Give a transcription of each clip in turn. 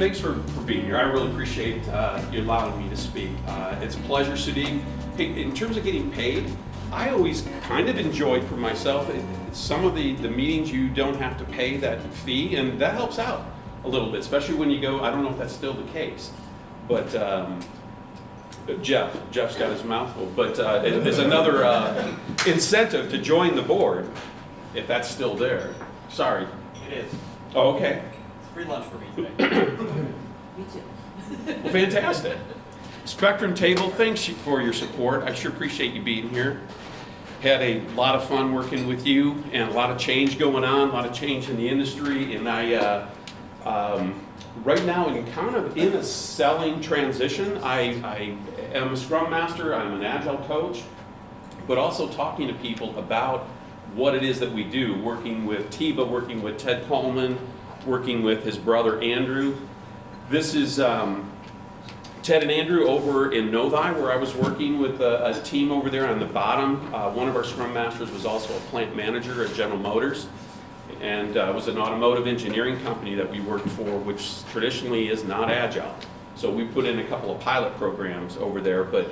thanks for being here. I really appreciate you allowing me to speak. It's a pleasure, Sudhi. Hey, in terms of getting paid, I always kind of enjoyed for myself some of the meetings you don't have to pay that fee, and that helps out a little bit, especially when you go, I don't know if that's still the case, but Jeff's got his mouth full, but there's another incentive to join the board, if that's still there. Sorry. It is. Oh, okay. It's free lunch for me today. Me too. Well, fantastic. Spectrum Table, thanks for your support. I sure appreciate you being here. Had a lot of fun working with you, and a lot of change going on, a lot of change in the industry, and I, right now I'm kind of in a selling transition. I am a Scrum Master, I'm an Agile coach, but also talking to people about what it is that we do, working with Tiba, working with Ted Coleman, working with his brother Andrew. This is Ted and Andrew over in Novi, where I was working with a team over there on the bottom. One of our Scrum Masters was also a plant manager at General Motors, and it was an automotive engineering company that we worked for, which traditionally is not Agile. So we put in a couple of pilot programs over there, but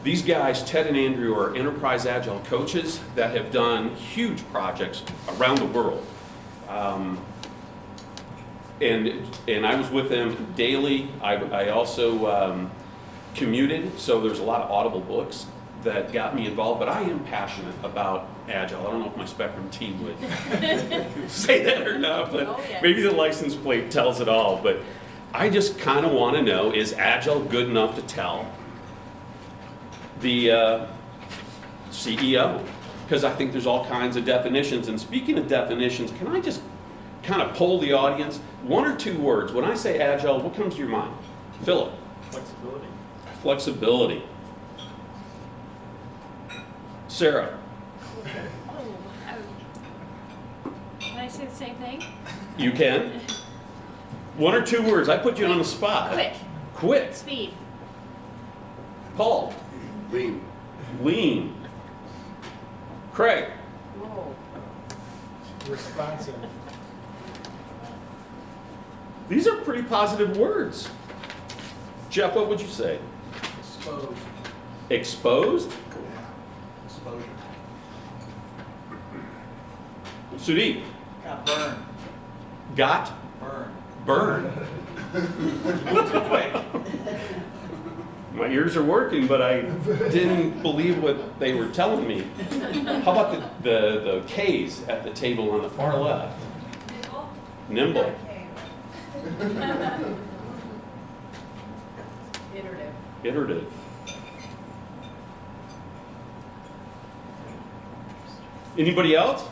these guys, Ted and Andrew, are enterprise Agile coaches that have done huge projects around the world. And I was with them daily. I also commuted, so there's a lot of audible books that got me involved, but I am passionate about Agile. I don't know if my Spectrum team would say that or not, but maybe the license plate tells it all. But I just kind of want to know, is Agile good enough to tell the CEO? Because I think there's all kinds of definitions. And speaking of definitions, can I just kind of poll the audience? One or two words. When I say Agile, what comes to your mind? Philip. Flexibility. Flexibility. Sarah. Can I say the same thing? You can. One or two words. I put you on the spot. Quick. Quick. Speed. Paul. Lean. Lean. Craig. Whoa. Responsive. These are pretty positive words. Jeff, what would you say? Exposed. Exposed? Exposure. Sudhi. Got burned. Got Burned. burned. Too quick. My ears are working, but I didn't believe what they were telling me. How about the K's at the table on the far left? Nimble. Iterative. Iterative. Anybody else?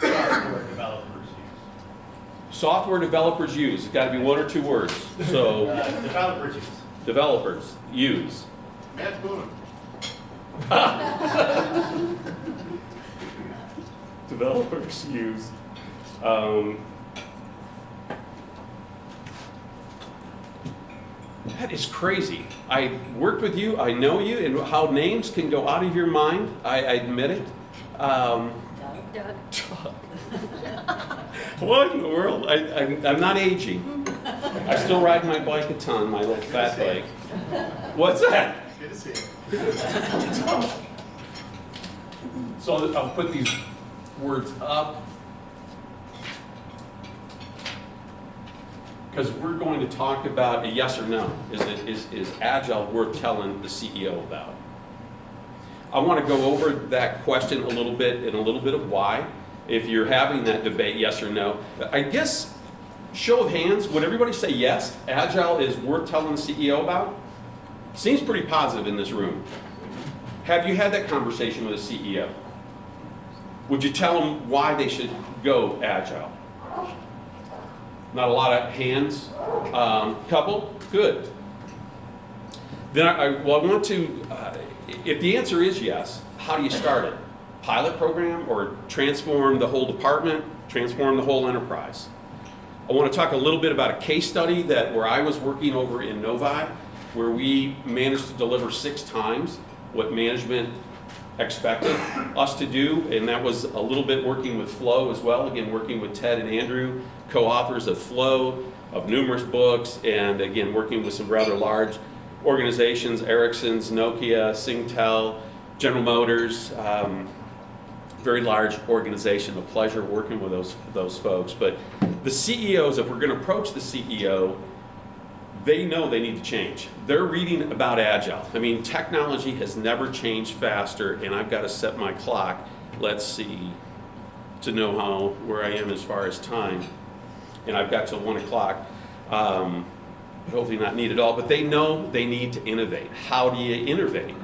Software developers use. Software developers use. It's got to be one or two words. So Developers use. developers use. That's Boon. Developers use. That is crazy. I worked with you, I know you, and how names can go out of your mind, I admit it. Doug. What in the world? I'm not aging. I still ride my bike a ton, my little fat bike. What's that? Good to see you. So I'll put these words up, because we're going to talk about a yes or no. Is Agile worth telling the CEO about? I want to go over that question a little bit and a little bit of why. If you're having that debate, yes or no. I guess, show of hands, would everybody say yes, Agile is worth telling the CEO about? Seems pretty positive in this room. Have you had that conversation with a CEO? Would you tell them why they should go Agile? Not a lot of hands. Couple? Good. Then I want to, if the answer is yes, how do you start it? Pilot program or transform the whole department, transform the whole enterprise? I want to talk a little bit about a case study where I was working over in Novi, where we managed to deliver 6 times what management expected us to do, and that was a little bit working with Flow as well. Again, working with Ted and Andrew, co-authors of Flow, of numerous books, and again, working with some rather large organizations, Ericsson's, Nokia, Singtel, General Motors, very large organization. A pleasure working with those folks. But the CEOs, if we're going to approach the CEO, they know they need to change. They're reading about Agile. I mean, technology has never changed faster, and I've got to set my clock, let's see, to know where I am as far as time. And I've got till 1 o'clock. Hopefully not need it all, but they know they need to innovate. How do you innovate?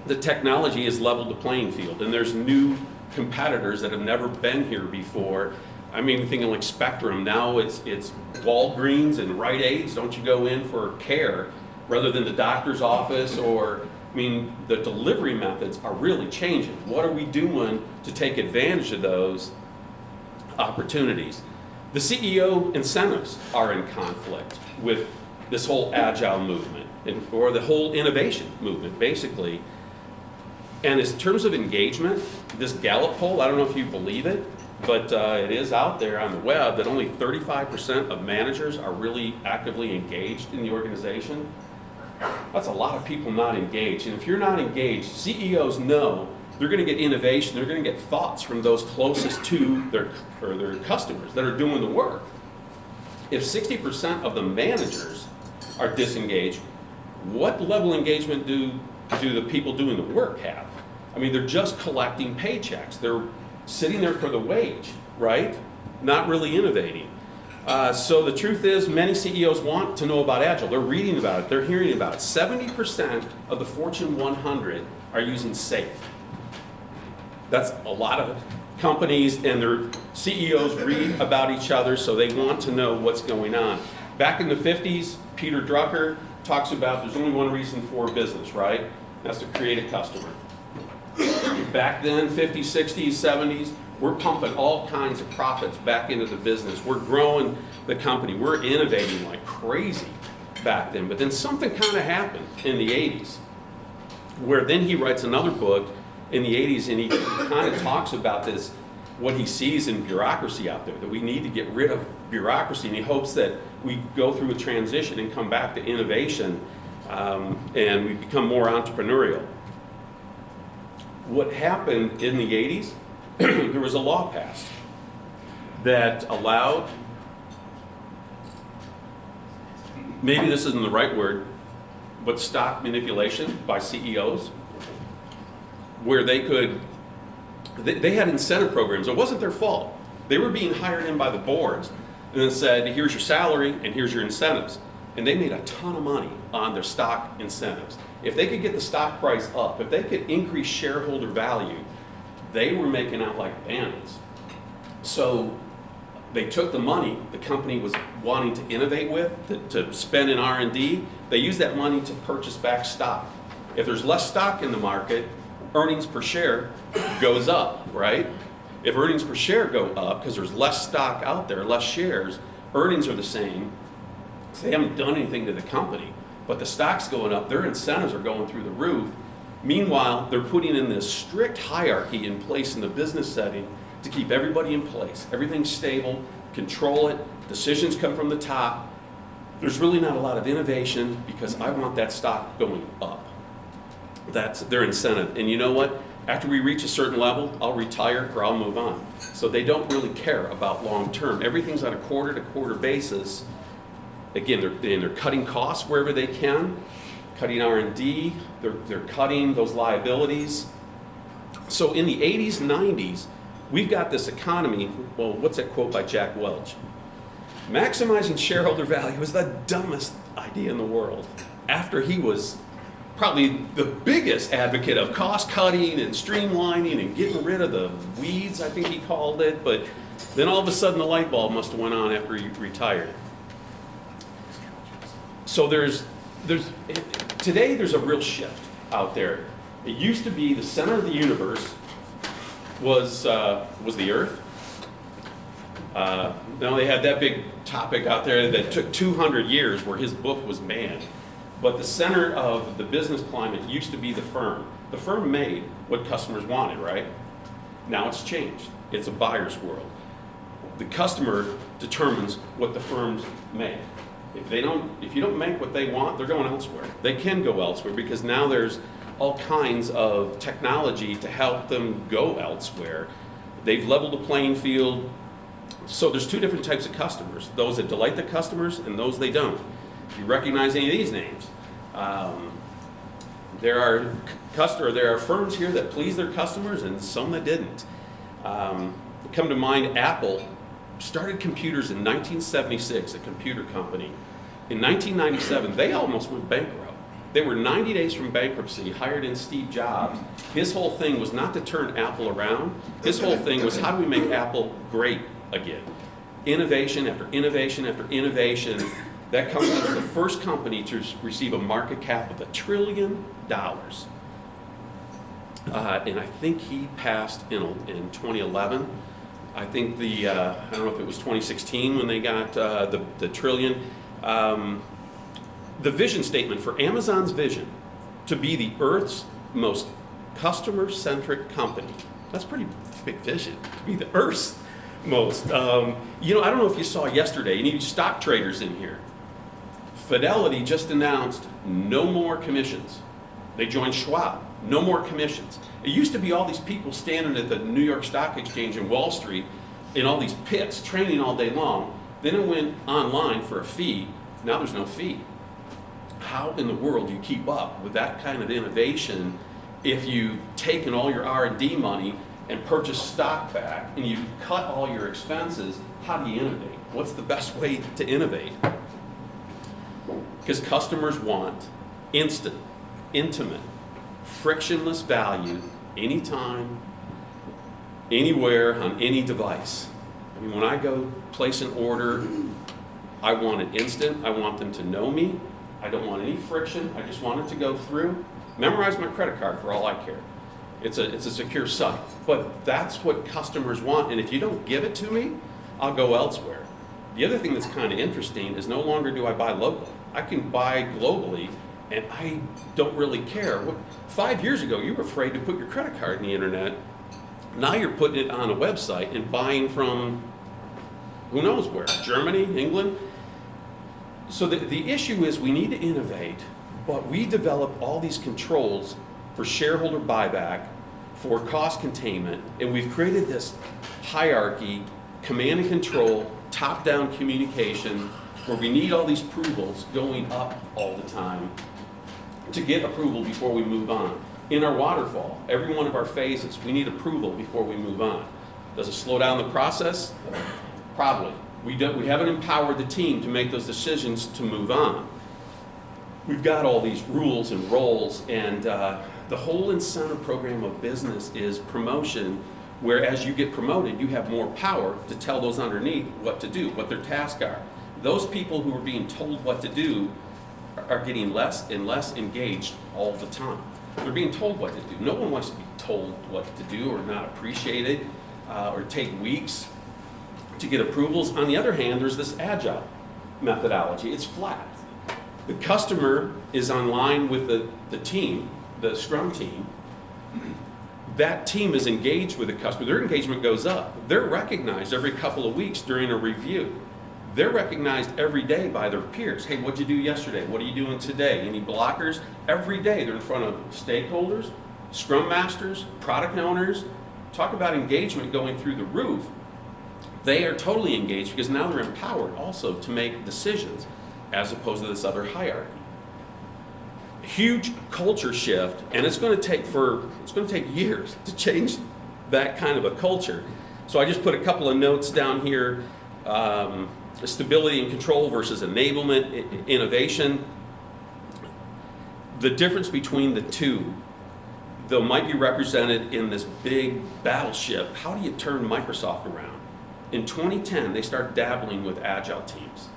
The technology has leveled the playing field, and there's new competitors that have never been here before. I mean, thinking like Spectrum, now it's Walgreens and Rite Aids. Don't you go in for care rather than the doctor's office? Or, I mean, the delivery methods are really changing. What are we doing to take advantage of those opportunities? The CEO incentives are in conflict with this whole Agile movement, or the whole innovation movement, basically. And in terms of engagement, this Gallup poll, I don't know if you believe it, but it is out there on the web that only 35% of managers are really actively engaged in the organization. That's a lot of people not engaged. And if you're not engaged, CEOs know they're going to get innovation, they're going to get thoughts from those closest to their customers that are doing the work. If 60% of the managers are disengaged, what level of engagement do the people doing the work have? I mean, they're just collecting paychecks. They're sitting there for the wage, right? Not really innovating. So the truth is, many CEOs want to know about Agile. They're reading about it. They're hearing about it. 70% of the Fortune 100 are using SAFe. That's a lot of companies, and their CEOs read about each other, so they want to know what's going on. Back in the 50s, Peter Drucker talks about there's only one reason for business, right? That's to create a customer. Back then, 50s, 60s, 70s, we're pumping all kinds of profits back into the business. We're growing the company. We're innovating like crazy back then. But then something kind of happened in the 80s, where then he writes another book in the 80s, and he kind of talks about this, what he sees in bureaucracy out there, that we need to get rid of bureaucracy, and he hopes that we go through a transition and come back to innovation, and we become more entrepreneurial. What happened in the 80s, there was a law passed that allowed, maybe this isn't the right word, but stock manipulation by CEOs, where they had incentive programs. It wasn't their fault. They were being hired in by the boards and then said, here's your salary and here's your incentives. And they made a ton of money on their stock incentives. If they could get the stock price up, if they could increase shareholder value, they were making out like bandits. So they took the money the company was wanting to innovate with, to spend in R&D, they used that money to purchase back stock. If there's less stock in the market, earnings per share goes up, right? If earnings per share go up, because there's less stock out there, less shares, earnings are the same, so they haven't done anything to the company, but the stock's going up, their incentives are going through the roof. Meanwhile, they're putting in this strict hierarchy in place in the business setting to keep everybody in place. Everything's stable, control it, decisions come from the top. There's really not a lot of innovation because I want that stock going up. That's their incentive. And you know what? After we reach a certain level, I'll retire or I'll move on. So they don't really care about long term. Everything's on a quarter to quarter basis. Again, they're cutting costs wherever they can, cutting R&D, they're cutting those liabilities. So in the 80s, 90s, we've got this economy, well, what's that quote by Jack Welch? Maximizing shareholder value was the dumbest idea in the world. After he was probably the biggest advocate of cost cutting and streamlining and getting rid of the weeds, I think he called it, but then all of a sudden the light bulb must have went on after he retired. So today there's a real shift out there. It used to be the center of the universe was the Earth. Now they had that big topic out there that took 200 years where his book was banned. But the center of the business climate used to be the firm. The firm made what customers wanted, right? Now it's changed. It's a buyer's world. The customer determines what the firms make. If you don't make what they want, they're going elsewhere. They can go elsewhere because now there's all kinds of technology to help them go elsewhere. They've leveled the playing field. So there's two different types of customers, those that delight the customers and those they don't. If you recognize any of these names, there are firms here that please their customers and some that didn't. Come to mind, Apple started computers in 1976, a computer company. In 1997, they almost went bankrupt. They were 90 days from bankruptcy, hired in Steve Jobs. His whole thing was not to turn Apple around. His whole thing was, how do we make Apple great again? Innovation after innovation after innovation. That company was the first company to receive a market cap of $1 trillion. And I think he passed in 2011. I think I don't know if it was 2016 when they got the trillion. The vision statement for Amazon's vision to be the Earth's most customer-centric company. That's a pretty big vision, to be the Earth's most. I don't know if you saw yesterday, any stock traders in here. Fidelity just announced no more commissions. They joined Schwab, no more commissions. It used to be all these people standing at the New York Stock Exchange and Wall Street in all these pits, training all day long. Then it went online for a fee. Now there's no fee. How in the world do you keep up with that kind of innovation if you've taken all your R&D money and purchased stock back and you cut all your expenses? How do you innovate? What's the best way to innovate? Because customers want instant, intimate, frictionless value anytime, anywhere, on any device. I mean, when I go place an order, I want it instant. I want them to know me. I don't want any friction. I just want it to go through. Memorize my credit card for all I care. It's a secure site. But that's what customers want, and if you don't give it to me, I'll go elsewhere. The other thing that's kind of interesting is no longer do I buy local. I can buy globally, and I don't really care. 5 years ago, you were afraid to put your credit card in the internet. Now you're putting it on a website and buying from who knows where, Germany, England. So the issue is we need to innovate, but we develop all these controls for shareholder buyback, for cost containment, and we've created this hierarchy, command and control, top-down communication, where we need all these approvals going up all the time to get approval before we move on. In our waterfall, every one of our phases, we need approval before we move on. Does it slow down the process? Probably. We haven't empowered the team to make those decisions to move on. We've got all these rules and roles, and the whole incentive program of business is promotion, where as you get promoted, you have more power to tell those underneath what to do, what their tasks are. Those people who are being told what to do are getting less and less engaged all the time. They're being told what to do. No one wants to be told what to do or not appreciate it or take weeks to get approvals. On the other hand, there's this agile methodology. It's flat. The customer is online with the team, the Scrum team. That team is engaged with the customer. Their engagement goes up. They're recognized every couple of weeks during a review. They're recognized every day by their peers. Hey, what'd you do yesterday? What are you doing today? Any blockers? Every day they're in front of stakeholders, Scrum Masters, product owners. Talk about engagement going through the roof. They are totally engaged because now they're empowered also to make decisions as opposed to this other hierarchy. Huge culture shift, and it's going to take years to change that kind of a culture. So I just put a couple of notes down here. Stability and control versus enablement, innovation. The difference between the two, though, might be represented in this big battleship. How do you turn Microsoft around? In 2010, they started dabbling with agile teams.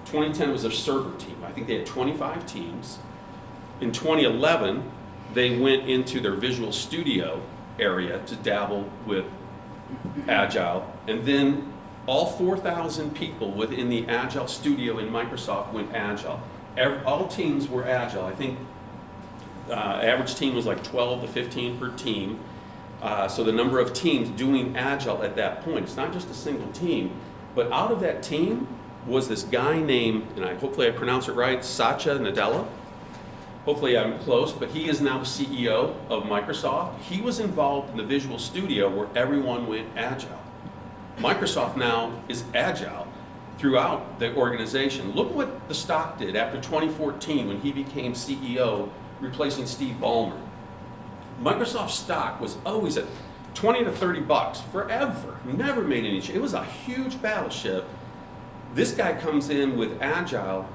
2010 was their server team. I think they had 25 teams. In 2011, they went into their Visual Studio area to dabble with agile, and then all 4,000 people within the Agile Studio in Microsoft went agile. all teams were agile. I think average team was like 12 to 15 per team. So the number of teams doing agile at that point, it's not just a single team, but out of that team was this guy named, and hopefully I pronounce it right, Satya Nadella. Hopefully I'm close, but he is now the CEO of Microsoft. He was involved in the Visual Studio where everyone went agile. Microsoft now is agile throughout the organization. Look what the stock did after 2014 when he became CEO, replacing Steve Ballmer. Microsoft stock was always at 20 to 30 bucks forever, never made any change. It was a huge battleship. This guy comes in with agile.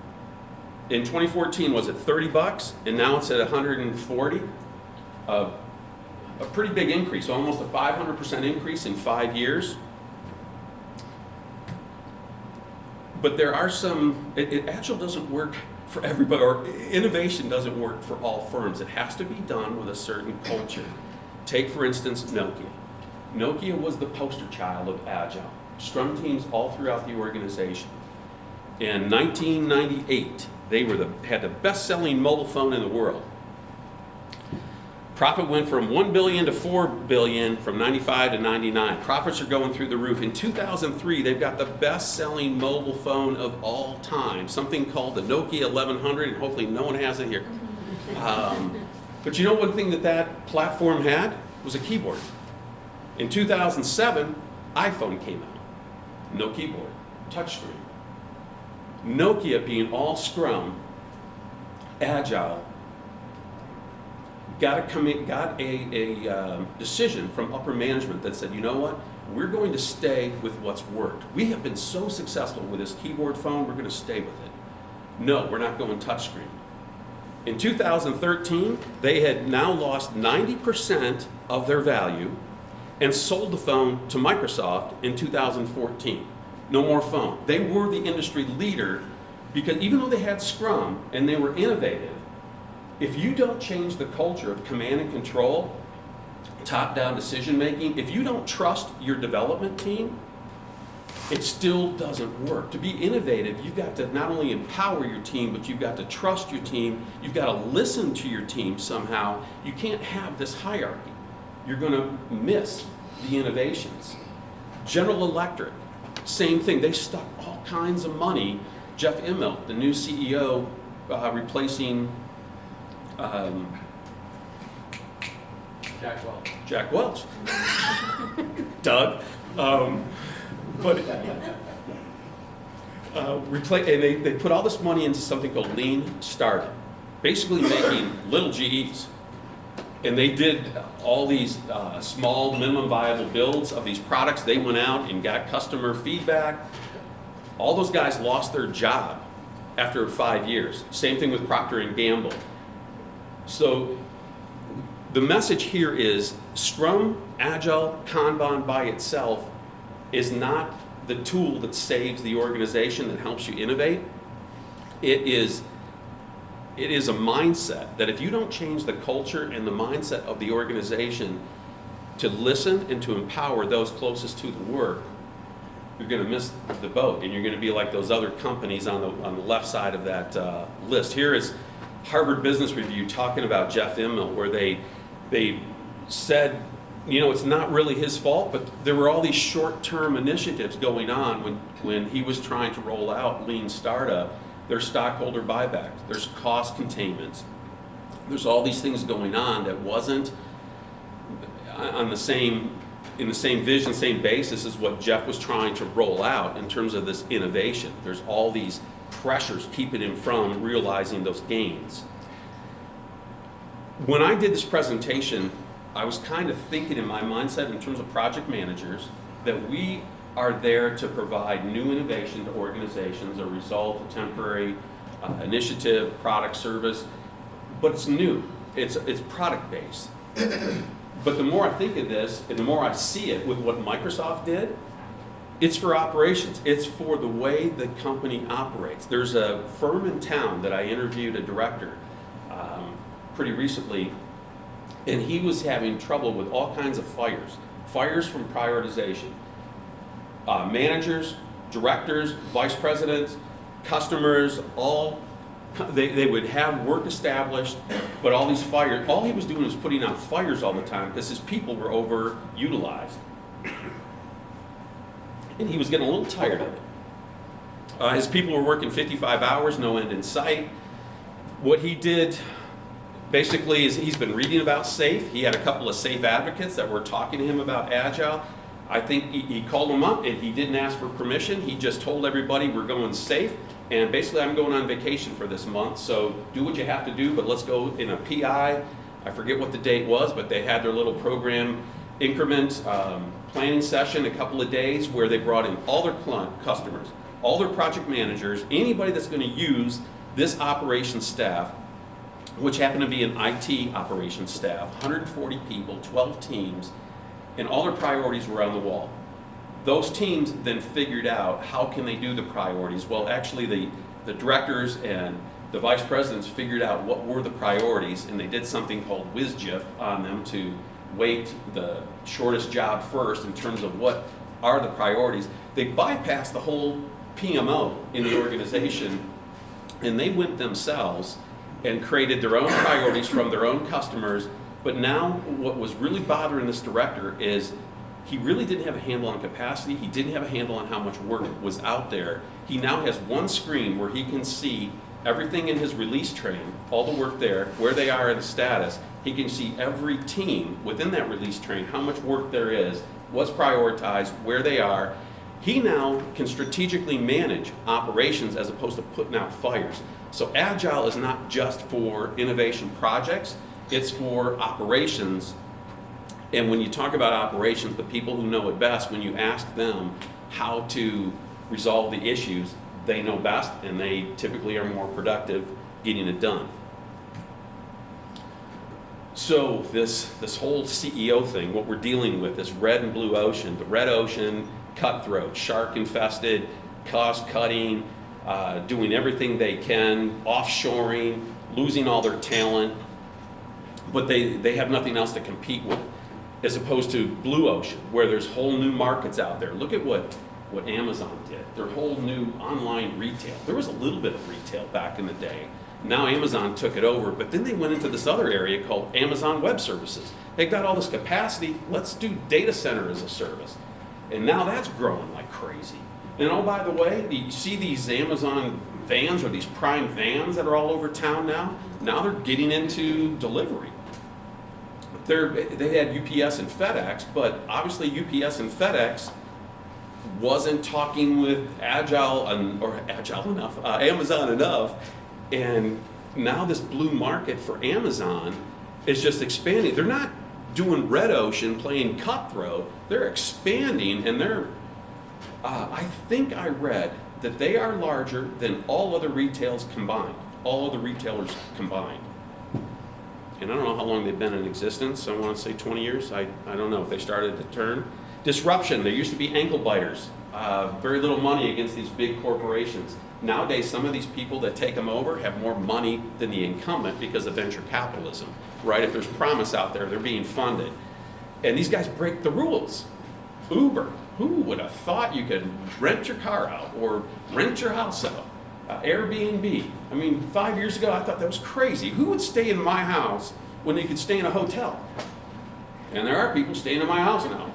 In 2014 was at 30 bucks, and now it's at 140. A pretty big increase, almost a 500% increase in 5 years. But there are some, Agile doesn't work for everybody, or innovation doesn't work for all firms. It has to be done with a certain culture. Take, for instance, Nokia. Nokia was the poster child of Agile. Scrum teams all throughout the organization. In 1998, they had the best-selling mobile phone in the world. Profit went from $1 billion to $4 billion from 95 to 99. Profits are going through the roof. In 2003, they've got the best-selling mobile phone of all time, something called the Nokia 1100, and hopefully no one has it here. But you know one thing that platform had was a keyboard. In 2007, iPhone came out. No keyboard, touchscreen. Nokia, being all Scrum, Agile, got a decision from upper management that said, you know what, we're going to stay with what's worked. We have been so successful with this keyboard phone, we're going to stay with it. No, we're not going touchscreen. In 2013, they had now lost 90% of their value and sold the phone to Microsoft in 2014. No more phone. They were the industry leader because even though they had Scrum and they were innovative, if you don't change the culture of command and control, top-down decision making, if you don't trust your development team, it still doesn't work. To be innovative, you've got to not only empower your team, but you've got to trust your team. You've got to listen to your team somehow. You can't have this hierarchy. You're going to miss the innovations. General Electric, same thing. They stuck all kinds of money. Jeff Immelt, the new CEO, replacing Jack Welch. Doug. And they put all this money into something called Lean Startup, basically making little GEs. And they did all these small minimum viable builds of these products. They went out and got customer feedback. All those guys lost their job after 5 years. Same thing with Procter & Gamble. So the message here is Scrum, Agile, Kanban by itself is not the tool that saves the organization, that helps you innovate. It is a mindset that if you don't change the culture and the mindset of the organization to listen and to empower those closest to the work, you're going to miss the boat, and you're going to be like those other companies on the left side of that list. Here is Harvard Business Review talking about Jeff Immelt, where they said, you know, it's not really his fault, but there were all these short-term initiatives going on when he was trying to roll out Lean Startup. There's stockholder buybacks, there's cost containments, there's all these things going on that wasn't in the same vision, same basis as what Jeff was trying to roll out in terms of this innovation. There's all these pressures keeping him from realizing those gains. When I did this presentation, I was kind of thinking in my mindset in terms of project managers that we are there to provide new innovation to organizations, a result of temporary initiative, product, service, but it's new, it's product-based. But the more I think of this, and the more I see it with what Microsoft did, it's for operations. It's for the way the company operates. There's a firm in town that I interviewed, a director, pretty recently, and he was having trouble with all kinds of fires from prioritization. Managers, directors, vice presidents, customers, all They would have work established, but all these fires, all he was doing was putting out fires all the time because his people were overutilized. And he was getting a little tired of it. His people were working 55 hours, no end in sight. What he did basically is he's been reading about SAFE. He had a couple of SAFE advocates that were talking to him about Agile. I think he called them up and he didn't ask for permission. He just told everybody we're going SAFE. And basically I'm going on vacation for this month, so do what you have to do, but let's go in a PI. I forget what the date was, but they had their little program increment planning session, a couple of days, where they brought in all their customers, all their project managers, anybody that's going to use this operations staff, which happened to be an IT operations staff, 140 people, 12 teams, and all their priorities were on the wall. Those teams then figured out how can they do the priorities. Well, actually the directors and the vice presidents figured out what were the priorities, and they did something called WSGIF on them to weight the shortest job first in terms of what are the priorities. They bypassed the whole PMO in the organization, and they went themselves and created their own priorities from their own customers. But now what was really bothering this director is he really didn't have a handle on capacity. He didn't have a handle on how much work was out there. He now has one screen where he can see everything in his release train, all the work there, where they are in status. He can see every team within that release train, how much work there is, what's prioritized, where they are. He now can strategically manage operations as opposed to putting out fires. So Agile is not just for innovation projects, it's for operations. And when you talk about operations, the people who know it best, when you ask them how to resolve the issues, they know best, and they typically are more productive getting it done. So this whole CEO thing, what we're dealing with, this red and blue ocean, the red ocean, cutthroat, shark infested, cost cutting, doing everything they can, offshoring, losing all their talent, but they have nothing else to compete with, as opposed to blue ocean, where there's whole new markets out there. Look at what Amazon did, their whole new online retail. There was a little bit of retail back in the day. Now Amazon took it over, but then they went into this other area called Amazon Web Services. They've got all this capacity, let's do data center as a service. And now that's growing like crazy. And oh, by the way, you see these Amazon vans or these Prime vans that are all over town now? Now they're getting into delivery. They had UPS and FedEx, but obviously UPS and FedEx wasn't talking with Amazon enough, and now this blue market for Amazon is just expanding. They're not doing red ocean playing cutthroat, they're expanding, and I think I read that they are larger than all other retailers combined. And I don't know how long they've been in existence. I want to say 20 years. I don't know if they started to turn. Disruption. There used to be ankle biters. Very little money against these big corporations. Nowadays, some of these people that take them over have more money than the incumbent because of venture capitalism, right? If there's promise out there, they're being funded. And these guys break the rules. Uber. Who would have thought you could rent your car out or rent your house out? Airbnb. I mean, 5 years ago, I thought that was crazy. Who would stay in my house when they could stay in a hotel? And there are people staying in my house now.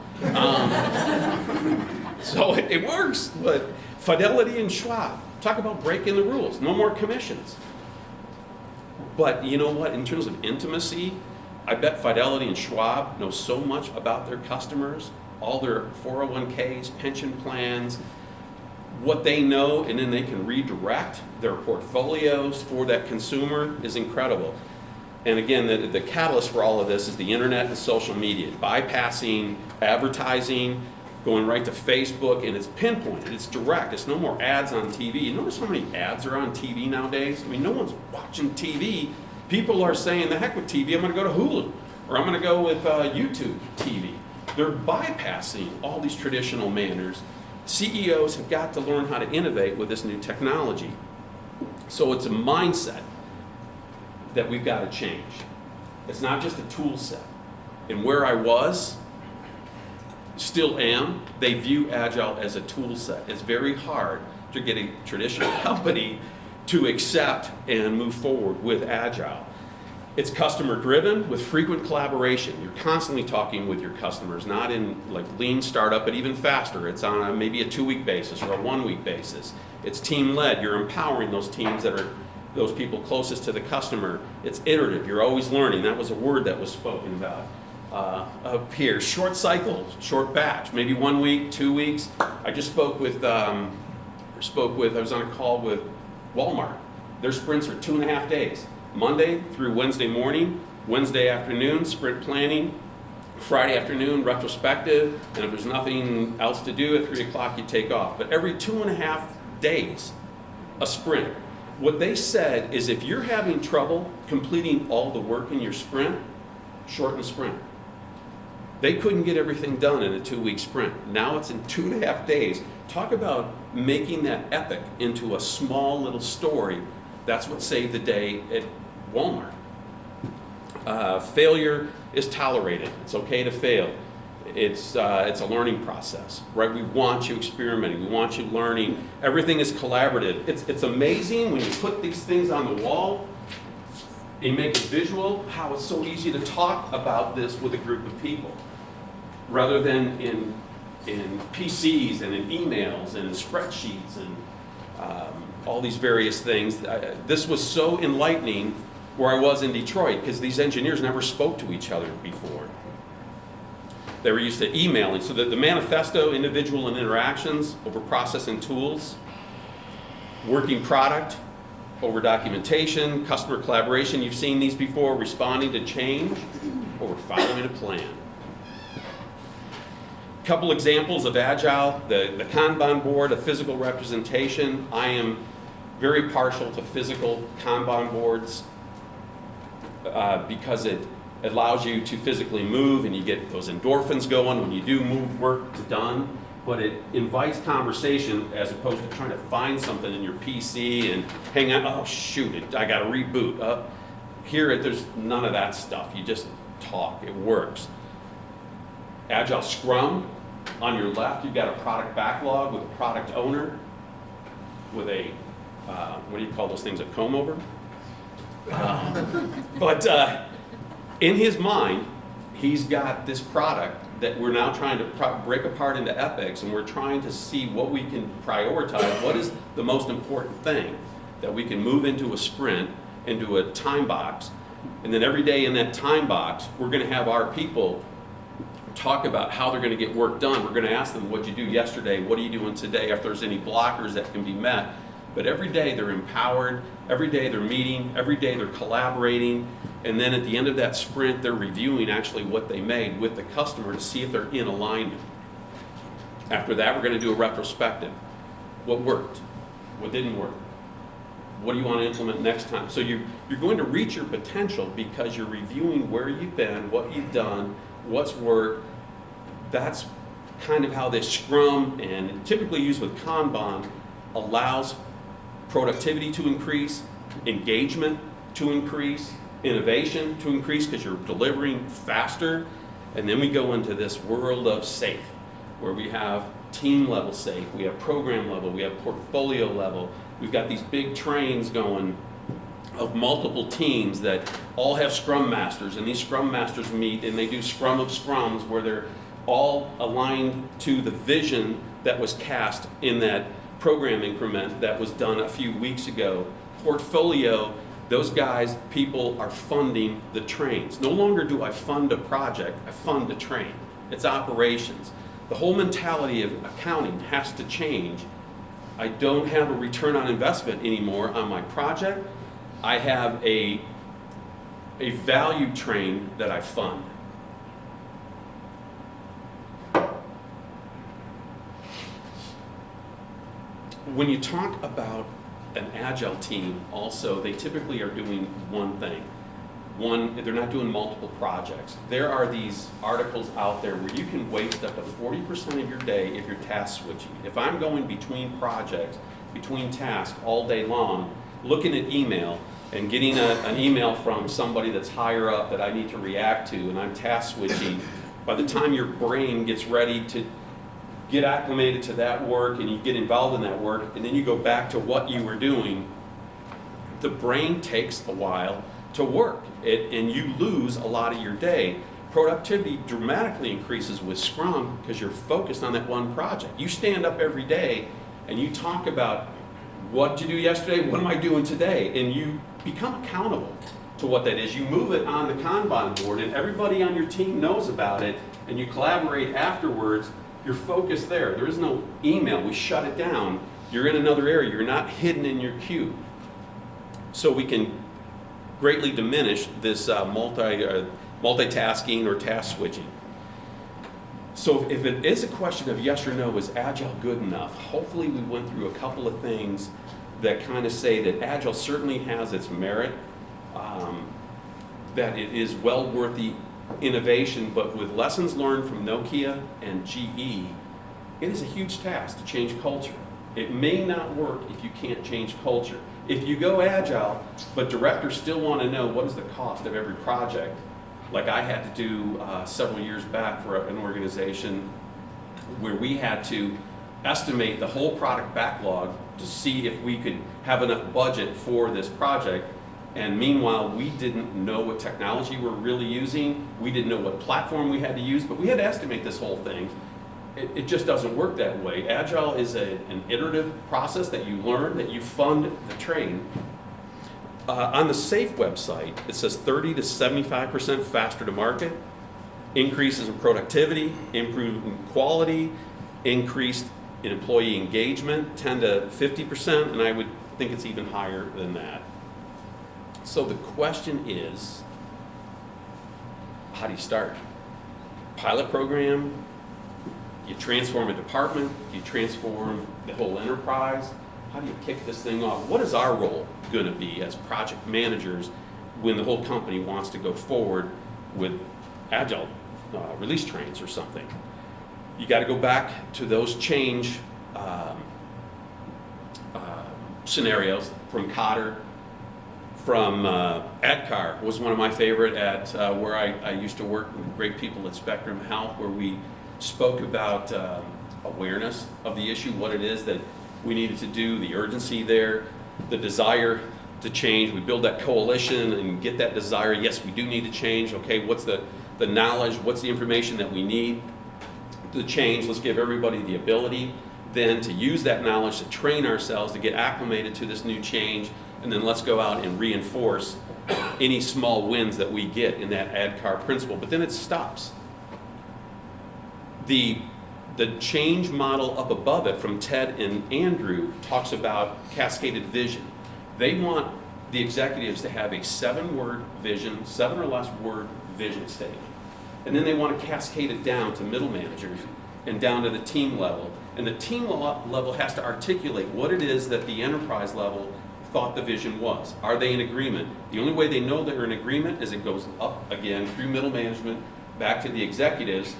So it works. But Fidelity and Schwab, talk about breaking the rules. No more commissions. But you know what? In terms of intimacy, I bet Fidelity and Schwab know so much about their customers, all their 401ks, pension plans, what they know, and then they can redirect their portfolios for that consumer is incredible. And again, the catalyst for all of this is the internet and social media, bypassing advertising, going right to Facebook, and it's pinpointed, it's direct, it's no more ads on TV. You notice how many ads are on TV nowadays? I mean, no one's watching TV. People are saying, the heck with TV, I'm gonna go to Hulu, or I'm gonna go with YouTube TV. They're bypassing all these traditional manners. CEOs have got to learn how to innovate with this new technology. So it's a mindset that we've got to change. It's not just a tool set. And where I was, still am, they view Agile as a tool set. It's very hard to get a traditional company to accept and move forward with Agile. It's customer driven with frequent collaboration. You're constantly talking with your customers, not in like lean startup, but even faster. It's on maybe a 2-week basis or a 1-week basis. It's team led. You're empowering those teams that are those people closest to the customer. It's iterative. You're always learning. That was a word that was spoken about up here. Short cycle, short batch, maybe 1 week, 2 weeks. I just spoke with, I was on a call with Walmart. Their sprints are 2.5 days. Monday through Wednesday morning, Wednesday afternoon, sprint planning, Friday afternoon, retrospective, and if there's nothing else to do at 3 o'clock, you take off. But every 2.5 days, a sprint. What they said is if you're having trouble completing all the work in your sprint, shorten the sprint. They couldn't get everything done in a 2-week sprint. Now it's in 2.5 days. Talk about making that epic into a small little story. That's what saved the day at Walmart. Failure is tolerated. It's okay to fail. It's a learning process, right? We want you experimenting. We want you learning. Everything is collaborative. It's amazing when you put these things on the wall and make it visual, how it's so easy to talk about this with a group of people, rather than in PCs and in emails and in spreadsheets and all these various things. This was so enlightening where I was in Detroit because these engineers never spoke to each other before. They were used to emailing. So the manifesto, individual and interactions over process and tools, working product over documentation, customer collaboration. You've seen these before, responding to change over following a plan. Couple examples of Agile, the Kanban board, a physical representation. I am very partial to physical Kanban boards because it allows you to physically move and you get those endorphins going when you do move work to done, but it invites conversation as opposed to trying to find something in your PC and hang on, oh shoot, I gotta reboot. Here, there's none of that stuff. You just talk, it works. Agile Scrum, on your left, you've got a product backlog with a product owner with a, what do you call those things, a comb over? But in his mind, he's got this product that we're now trying to break apart into epics, and we're trying to see what we can prioritize, what is the most important thing that we can move into a sprint, into a time box, and then every day in that time box, we're going to have our people talk about how they're going to get work done. We're going to ask them, what'd you do yesterday? What are you doing today? If there's any blockers that can be met. But every day they're empowered, every day they're meeting, every day they're collaborating, and then at the end of that sprint, they're reviewing actually what they made with the customer to see if they're in alignment. After that, we're going to do a retrospective. What worked? What didn't work? What do you want to implement next time? So you're going to reach your potential because you're reviewing where you've been, what you've done, what's worked. That's kind of how this Scrum, and typically used with Kanban, allows productivity to increase, engagement to increase, innovation to increase because you're delivering faster. And then we go into this world of SAFe, where we have team level SAFe, we have program level, we have portfolio level. We've got these big trains going of multiple teams that all have Scrum Masters, and these Scrum Masters meet and they do Scrum of Scrums where they're all aligned to the vision that was cast in that program increment that was done a few weeks ago. Portfolio, those guys, people are funding the trains. No longer do I fund a project, I fund a train. It's operations. The whole mentality of accounting has to change. I don't have a return on investment anymore on my project. I have a value train that I fund. When you talk about an Agile team, also, they typically are doing one thing. They're not doing multiple projects. There are these articles out there where you can waste up to 40% of your day if you're task switching. If I'm going between projects, between tasks all day long, looking at email and getting an email from somebody that's higher up that I need to react to, and I'm task switching, by the time your brain gets ready to get acclimated to that work and you get involved in that work, and then you go back to what you were doing, the brain takes a while to work, and you lose a lot of your day. Productivity dramatically increases with Scrum because you're focused on that one project. You stand up every day and you talk about what did you do yesterday, what am I doing today, and you become accountable to what that is. You move it on the Kanban board and everybody on your team knows about it, and you collaborate afterwards. You're focused there. There is no email. We shut it down. You're in another area. You're not hidden in your queue. So we can greatly diminish this multitasking or task switching. So if it is a question of yes or no, is Agile good enough? Hopefully we went through a couple of things that kind of say that Agile certainly has its merit, that it is well worth the innovation, but with lessons learned from Nokia and GE, it is a huge task to change culture. It may not work if you can't change culture. If you go Agile, but directors still want to know what is the cost of every project, like I had to do several years back for an organization where we had to estimate the whole product backlog to see if we could have enough budget for this project. And meanwhile, we didn't know what technology we're really using. We didn't know what platform we had to use, but we had to estimate this whole thing. It just doesn't work that way. Agile is an iterative process that you learn, that you fund the train. On the SAFE website, it says 30 to 75% faster to market, increases in productivity, improved in quality, increased in employee engagement, 10 to 50%, and I would think it's even higher than that. So the question is, how do you start? Pilot program? You transform a department? You transform the whole enterprise? How do you kick this thing off? What is our role going to be as project managers when the whole company wants to go forward with Agile release trains or something? You got to go back to those change scenarios from Cotter, from AdCar was one of my favorite at where I used to work with great people at Spectrum Health, where we spoke about awareness of the issue, what it is that we needed to do, the urgency there, the desire to change. We build that coalition and get that desire. Yes, we do need to change. Okay, what's the knowledge? What's the information that we need to change? Let's give everybody the ability then to use that knowledge to train ourselves to get acclimated to this new change, and then let's go out and reinforce any small wins that we get in that AdCar principle. But then it stops. The change model up above it from Ted and Andrew talks about cascaded vision. They want the executives to have a 7-word vision, 7 or less word vision statement. And then they want to cascade it down to middle managers and down to the team level. And the team level has to articulate what it is that the enterprise level thought the vision was. Are they in agreement? The only way they know they're in agreement is it goes up again through middle management, back to the executives.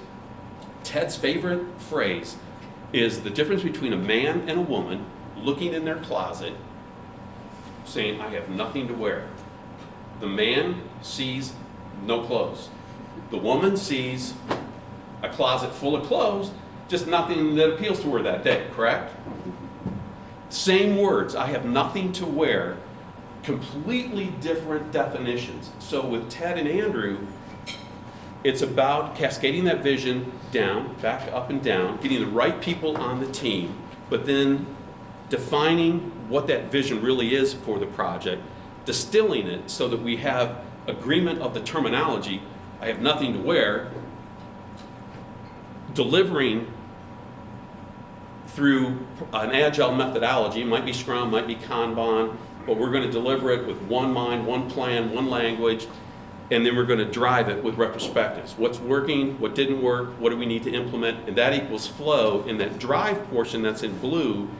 Ted's favorite phrase is the difference between a man and a woman looking in their closet saying, I have nothing to wear. The man sees no clothes. The woman sees a closet full of clothes, just nothing that appeals to her that day, correct? Same words, I have nothing to wear, completely different definitions. So with Ted and Andrew, it's about cascading that vision down, back up and down, getting the right people on the team, but then defining what that vision really is for the project, distilling it so that we have agreement of the terminology, I have nothing to wear, delivering through an Agile methodology. It might be Scrum, might be Kanban, but we're going to deliver it with one mind, one plan, one language, and then we're going to drive it with retrospectives. What's working, what didn't work, what do we need to implement, and that equals flow. In that drive portion that's in blue,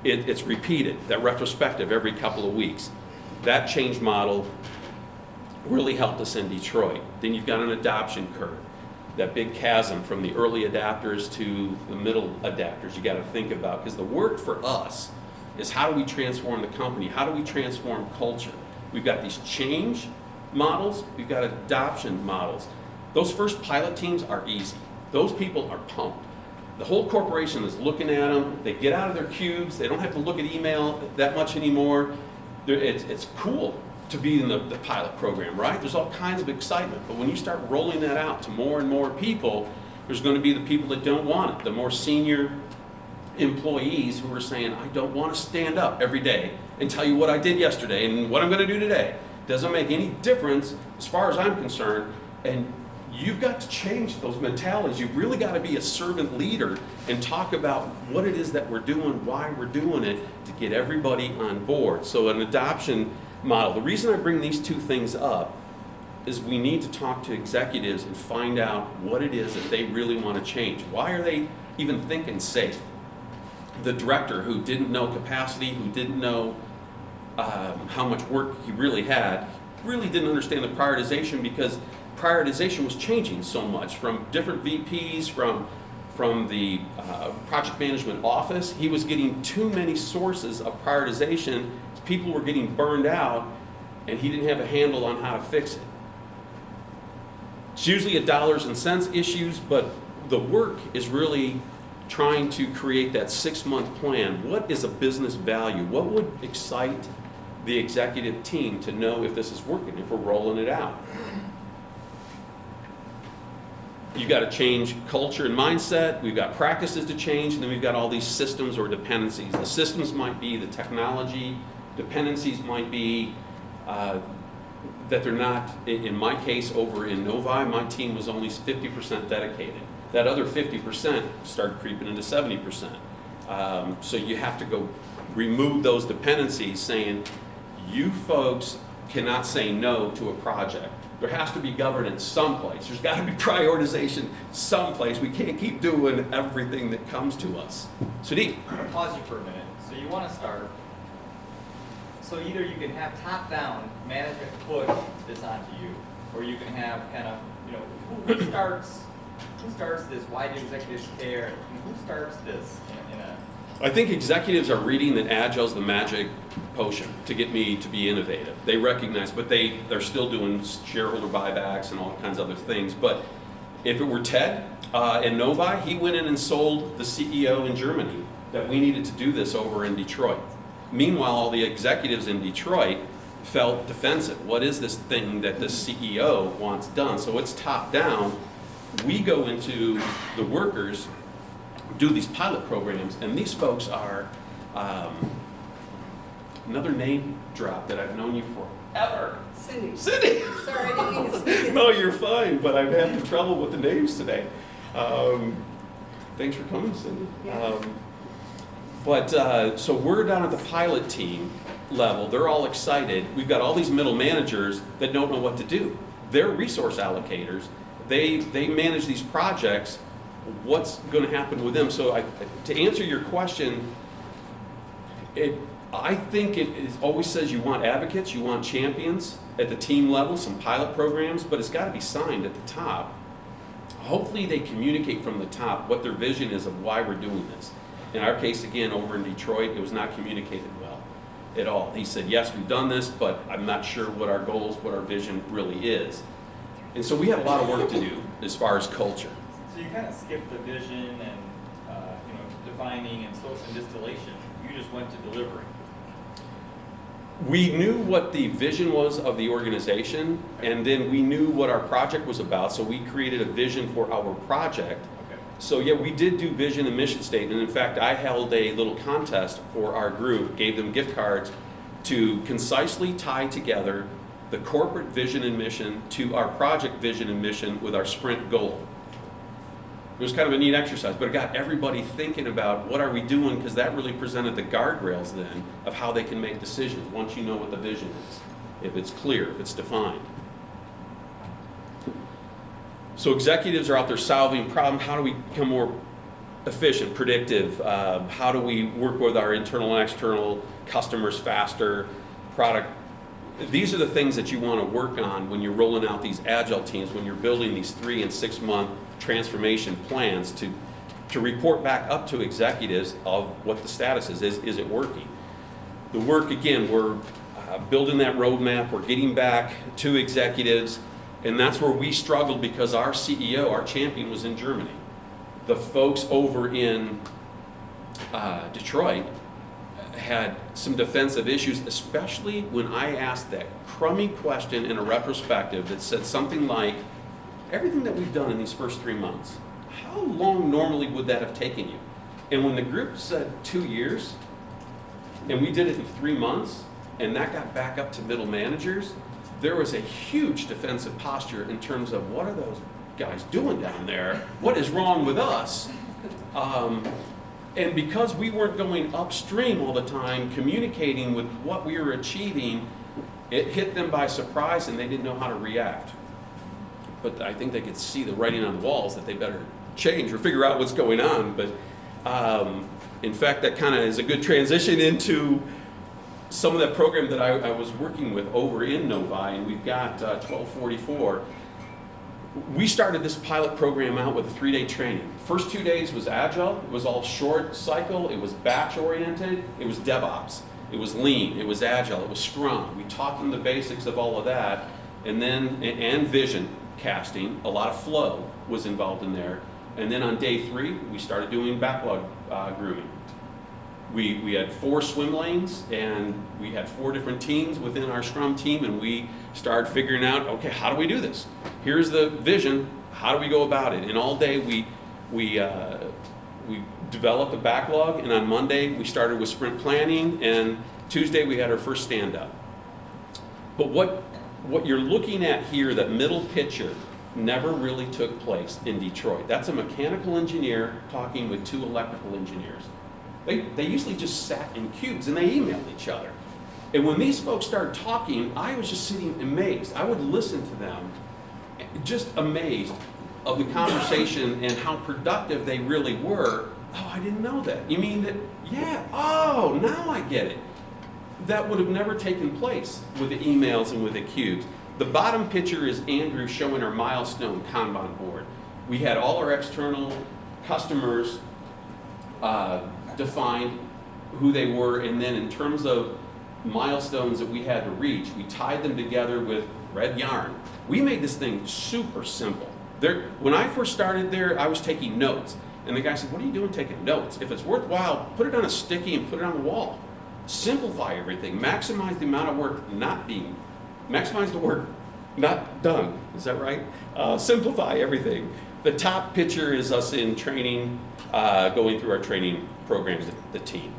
it's repeated, that retrospective every couple of weeks. That change model really helped us in Detroit. Then you've got an adoption curve, that big chasm from the early adapters to the middle adapters you got to think about, because the work for us is how do we transform the company, how do we transform culture. We've got these change models, we've got adoption models. Those first pilot teams are easy. Those people are pumped. The whole corporation is looking at them. They get out of their cubes. They don't have to look at email that much anymore. it's cool to be in the pilot program, right? There's all kinds of excitement, but when you start rolling that out to more and more people, there's going to be the people that don't want it, the more senior employees who are saying, I don't want to stand up every day and tell you what I did yesterday and what I'm going to do today. Doesn't make any difference as far as I'm concerned, and you've got to change those mentalities. You've really got to be a servant leader and talk about what it is that we're doing, why we're doing it, to get everybody on board. So an adoption model. The reason I bring these two things up is we need to talk to executives and find out what it is that they really want to change. Why are they even thinking safe? The director who didn't know capacity, who didn't know how much work he really had, really didn't understand the prioritization, because prioritization was changing so much from different VPs, from the project management office. He was getting too many sources of prioritization. People were getting burned out, and he didn't have a handle on how to fix it. It's usually a dollars and cents issues, but the work is really trying to create that 6-month plan. What is a business value? What would excite the executive team to know if this is working, if we're rolling it out? You've got to change culture and mindset. We've got practices to change, and then we've got all these systems or dependencies. The systems might be the technology. Dependencies might be that they're not, in my case over in Novi, my team was only 50% dedicated. That other 50% started creeping into 70%. So you have to go remove those dependencies, saying you folks cannot say no to a project. There has to be governance someplace. There's got to be prioritization someplace. We can't keep doing everything that comes to us. Sudip. I'm going to pause you for a minute. So you want to start. So either you can have top-down management push this onto you, or you can have kind of, who starts this? Why do executives care? And who starts this in a... I think executives are reading that Agile's the magic potion to get me to be innovative. They recognize, but they're still doing shareholder buybacks and all kinds of other things. But if it were Ted in Novi, he went in and sold the CEO in Germany that we needed to do this over in Detroit. Meanwhile, all the executives in Detroit felt defensive. What is this thing that the CEO wants done? So it's top down. We go into the workers, do these pilot programs, and these folks are another name drop that I've known you forever. Cindy. Cindy! Sorry, I didn't mean to speak it. No, you're fine, but I'm having trouble with the names today. Thanks for coming, Cindy. Yeah. So we're down at the pilot team level. They're all excited. We've got all these middle managers that don't know what to do. They're resource allocators. They manage these projects. What's going to happen with them? So to answer your question, I think it always says you want advocates, you want champions at the team level, some pilot programs, but it's got to be signed at the top. Hopefully they communicate from the top what their vision is of why we're doing this. In our case, again, over in Detroit, it was not communicated well at all. He said, yes, we've done this, but I'm not sure what our goals, what our vision really is. And so we had a lot of work to do as far as culture. So you kind of skipped the vision and defining and distillation. You just went to delivering. We knew what the vision was of the organization, and then we knew what our project was about, so we created a vision for our project. Okay. So yeah, we did do vision and mission statement. In fact, I held a little contest for our group, gave them gift cards to concisely tie together the corporate vision and mission to our project vision and mission with our sprint goal. It was kind of a neat exercise, but it got everybody thinking about what are we doing, because that really presented the guardrails then of how they can make decisions once you know what the vision is, if it's clear, if it's defined. So executives are out there solving problems. How do we become more efficient, predictive? How do we work with our internal and external customers faster? Product. These are the things that you want to work on when you're rolling out these agile teams, when you're building these 3 and 6 month transformation plans to report back up to executives of what the status is. Is it working? The work, again, we're building that roadmap, we're getting back to executives, and that's where we struggled because our CEO, our champion, was in Germany. The folks over in Detroit, had some defensive issues, especially when I asked that crummy question in a retrospective that said something like, everything that we've done in these first 3 months, how long normally would that have taken you? And when the group said 2 years, and we did it in 3 months, and that got back up to middle managers, there was a huge defensive posture in terms of what are those guys doing down there? What is wrong with us? And because we weren't going upstream all the time, communicating with what we were achieving, it hit them by surprise and they didn't know how to react. But I think they could see the writing on the walls that they better change or figure out what's going on. But in fact, that kind of is a good transition into some of that program that I was working with over in Novi, and we've got 1244. We started this pilot program out with a 3-day training. First 2 days was Agile. It was all short cycle. It was batch oriented. It was DevOps. It was Lean. It was Agile. It was Scrum. We taught them the basics of all of that, and vision casting. A lot of flow was involved in there. And then on day 3, we started doing backlog grooming. We had 4 swim lanes, and we had 4 different teams within our Scrum team, and we started figuring out, okay, how do we do this? Here's the vision. How do we go about it? And all day we developed a backlog, and on Monday we started with sprint planning, and Tuesday we had our first stand-up. But what you're looking at here, that middle picture, never really took place in Detroit. That's a mechanical engineer talking with 2 electrical engineers. They usually just sat in cubes and they emailed each other. And when these folks started talking, I was just sitting amazed. I would listen to them, just amazed of the conversation and how productive they really were. Oh, I didn't know that. You mean that? Yeah. Oh, now I get it. That would have never taken place with the emails and with the cubes. The bottom picture is Andrew showing our milestone Kanban board. We had all our external customers defined who they were, and then in terms of milestones that we had to reach, we tied them together with red yarn. We made this thing super simple. When I first started there, I was taking notes, and the guy said, "What are you doing taking notes? If it's worthwhile, put it on a sticky and put it on the wall. Simplify everything. Maximize the amount of work maximize the work not done." Is that right? Simplify everything. The top picture is us in training, going through our training programs, the team.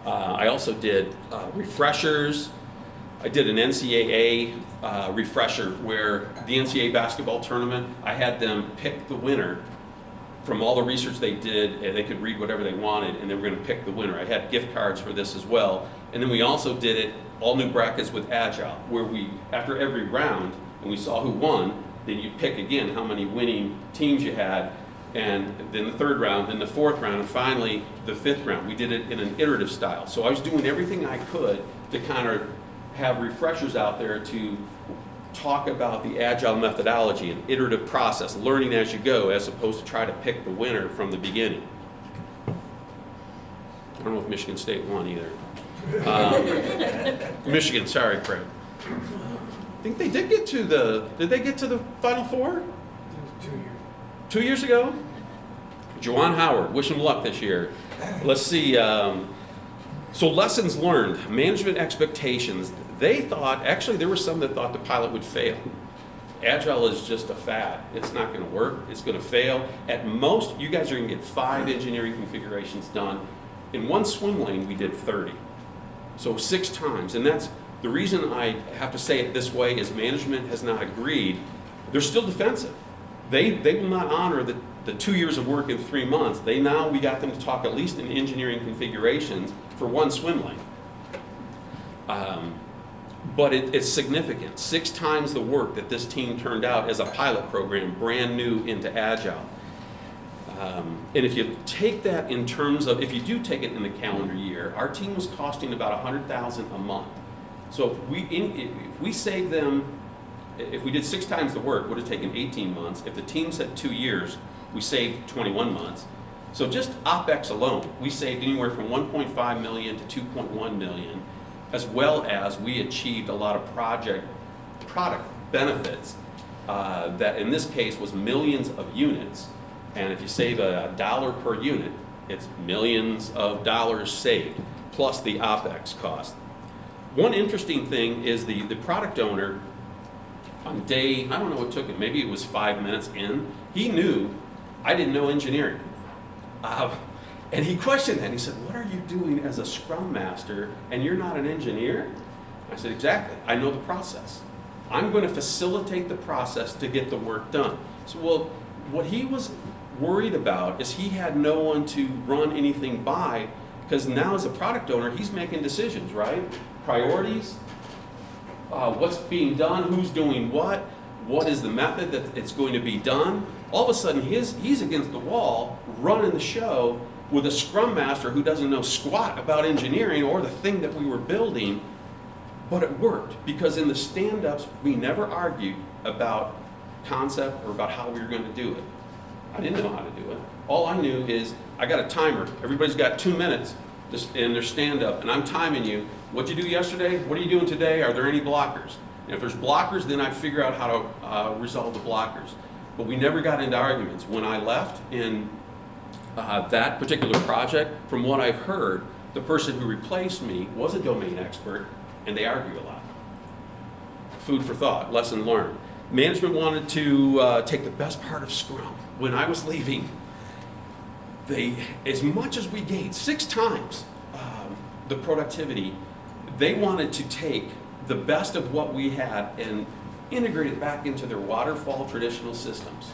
I also did refreshers. I did an NCAA refresher where the NCAA basketball tournament, I had them pick the winner from all the research they did. And they could read whatever they wanted, and they were going to pick the winner. I had gift cards for this as well. And then we also did it all new brackets with Agile, where we, after every round, and we saw who won, then you pick again how many winning teams you had, and then the 3rd round, then the 4th round, and finally the 5th round. We did it in an iterative style. So I was doing everything I could to kind of have refreshers out there to talk about the Agile methodology, an iterative process, learning as you go, as opposed to try to pick the winner from the beginning. I don't know if Michigan State won either. Michigan, sorry, Craig. I think they did get to did they get to the Final Four? 2 years. 2 years ago? Juwan Howard, wish him luck this year. Let's see. So lessons learned, management expectations. They thought, actually there were some that thought the pilot would fail. Agile is just a fad. It's not going to work. It's going to fail. At most, you guys are going to get 5 engineering configurations done. In one swim lane, we did 30. So 6 times. And that's the reason I have to say it this way is management has not agreed. They're still defensive. They will not honor the 2 years of work in 3 months. We got them to talk at least in engineering configurations for one swim lane. But it's significant. 6 times the work that this team turned out as a pilot program, brand new into Agile. And if you take that in terms of, if you do take it in the calendar year, our team was costing about $100,000 a month. So if we save them, if we did 6 times the work, it would have taken 18 months. If the team said 2 years, we saved 21 months. So just OpEx alone, we saved anywhere from $1.5 million to $2.1 million, as well as we achieved a lot of product benefits that in this case was millions of units. And if you save $1 per unit, It's millions of dollars saved, plus the OpEx cost. One interesting thing is the product owner, on day, I don't know what took it, maybe it was 5 minutes in, he knew I didn't know engineering. And he questioned that. He said, what are you doing as a Scrum Master and you're not an engineer? I said, exactly. I know the process. I'm going to facilitate the process to get the work done. So, well, what he was worried about is he had no one to run anything by, because now as a product owner, he's making decisions, right? Priorities, what's being done, who's doing what is the method that it's going to be done. All of a sudden, he's against the wall, running the show with a Scrum Master who doesn't know squat about engineering or the thing that we were building, but it worked, because in the stand-ups, we never argued about concept or about how we were going to do it. I didn't know how to do it. All I knew is I got a timer. Everybody's got 2 minutes in their stand-up, and I'm timing you. What'd you do yesterday? What are you doing today? Are there any blockers? And if there's blockers, then I'd figure out how to resolve the blockers. But we never got into arguments. When I left in that particular project, from what I've heard, the person who replaced me was a domain expert, and they argue a lot. Food for thought, lesson learned. Management wanted to take the best part of Scrum. When I was leaving, they, as much as we gained, 6 times the productivity, they wanted to take the best of what we had and integrate it back into their waterfall traditional systems.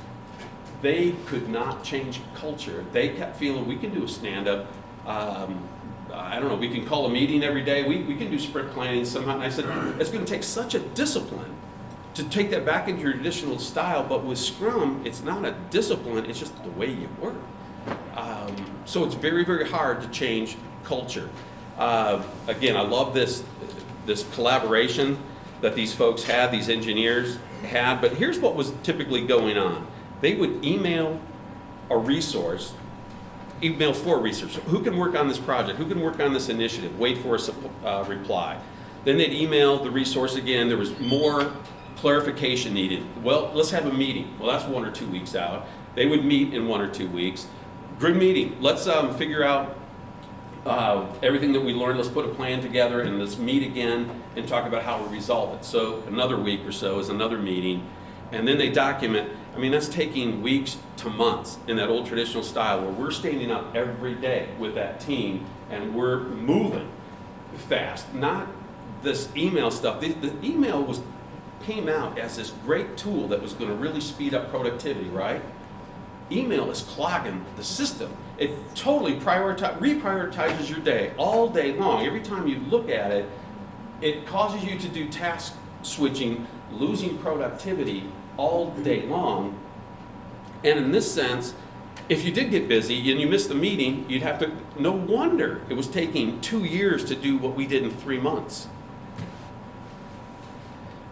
They could not change culture. They kept feeling we can do a stand-up. I don't know, we can call a meeting every day. We can do sprint planning somehow. And I said, it's going to take such a discipline to take that back into your traditional style. But with Scrum, it's not a discipline. It's just the way you work. So it's very, very hard to change culture. Again, I love this collaboration that these folks had, these engineers had. But here's what was typically going on. They would email a resource, email for a resource. Who can work on this project? Who can work on this initiative? Wait for a reply. Then they'd email the resource again. There was more clarification needed. Well, let's have a meeting. Well, that's 1 or 2 weeks out. They would meet in 1 or 2 weeks. Good meeting. Let's figure out everything that we learned. Let's put a plan together and let's meet again and talk about how we resolve it. So another week or so is another meeting. And then they document. I mean, that's taking weeks to months in that old traditional style where we're standing up every day with that team and we're moving fast. Not this email stuff. The email came out as this great tool that was going to really speed up productivity, right? Email is clogging the system. It totally reprioritizes your day all day long. Every time you look at it, it causes you to do task switching, losing productivity all day long. And in this sense, if you did get busy and you missed the meeting, you'd have to, no wonder it was taking 2 years to do what we did in 3 months.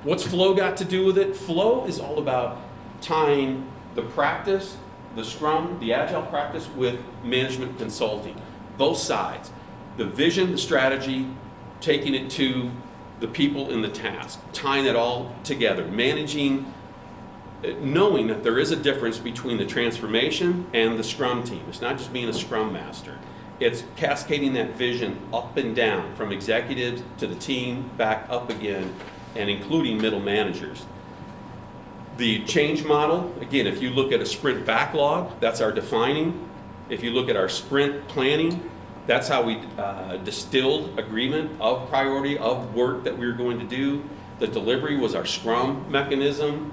What's flow got to do with it? Flow is all about tying the practice, the Scrum, the Agile practice with management consulting. Both sides. The vision, the strategy, taking it to the people in the task, tying it all together, managing, knowing that there is a difference between the transformation and the Scrum team. It's not just being a Scrum Master. It's cascading that vision up and down from executives to the team, back up again, and including middle managers. The change model, again, if you look at a sprint backlog, that's our defining. If you look at our sprint planning, that's how we distilled agreement of priority of work that we were going to do. The delivery was our Scrum mechanism.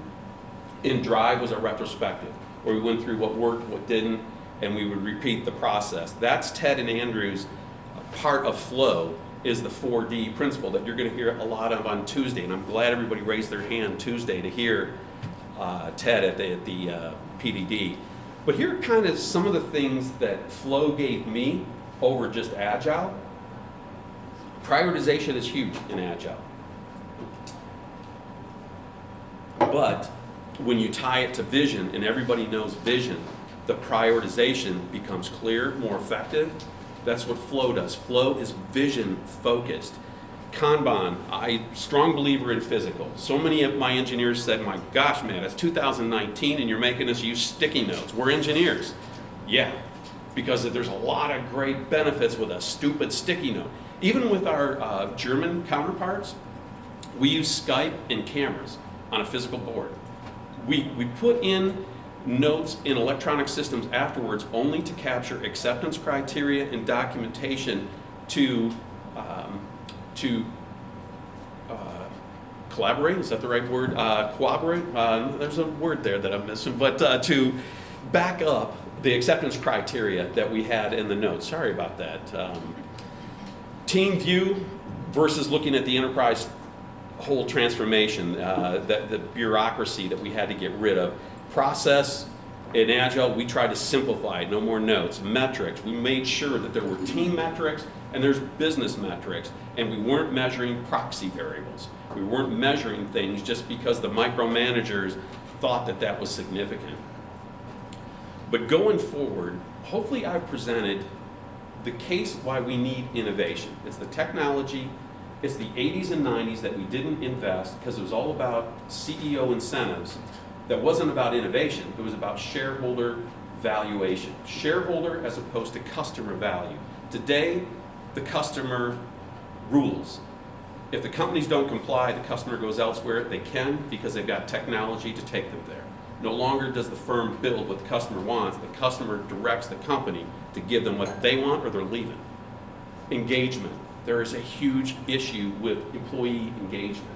In Drive was our retrospective, where we went through what worked, what didn't, and we would repeat the process. That's Ted and Andrew's part of flow, is the 4D principle that you're going to hear a lot of on Tuesday. And I'm glad everybody raised their hand Tuesday to hear Ted at the PDD. But here are kind of some of the things that flow gave me over just Agile. Prioritization is huge in Agile. But when you tie it to vision, and everybody knows vision, the prioritization becomes clear, more effective. That's what flow does. Flow is vision focused. Kanban, I'm a strong believer in physical. So many of my engineers said, my gosh, man, it's 2019 and you're making us use sticky notes. We're engineers. Yeah, because there's a lot of great benefits with a stupid sticky note. Even with our German counterparts, we use Skype and cameras on a physical board. We put in notes in electronic systems afterwards only to capture acceptance criteria and documentation to collaborate, is that the right word? Cooperate? There's a word there that I'm missing, but to back up the acceptance criteria that we had in the notes. Sorry about that. Team view versus looking at the enterprise whole transformation, the bureaucracy that we had to get rid of. Process in Agile, we tried to simplify it, no more notes. Metrics, we made sure that there were team metrics and there's business metrics, and we weren't measuring proxy variables. We weren't measuring things just because the micromanagers thought that that was significant. But going forward, hopefully I've presented the case why we need innovation. It's the technology, it's the 80s and 90s that we didn't invest because it was all about CEO incentives. That wasn't about innovation, it was about shareholder valuation. Shareholder as opposed to customer value. Today, the customer rules. If the companies don't comply, the customer goes elsewhere. They can because they've got technology to take them there. No longer does the firm build what the customer wants. The customer directs the company to give them what they want or they're leaving. Engagement. There is a huge issue with employee engagement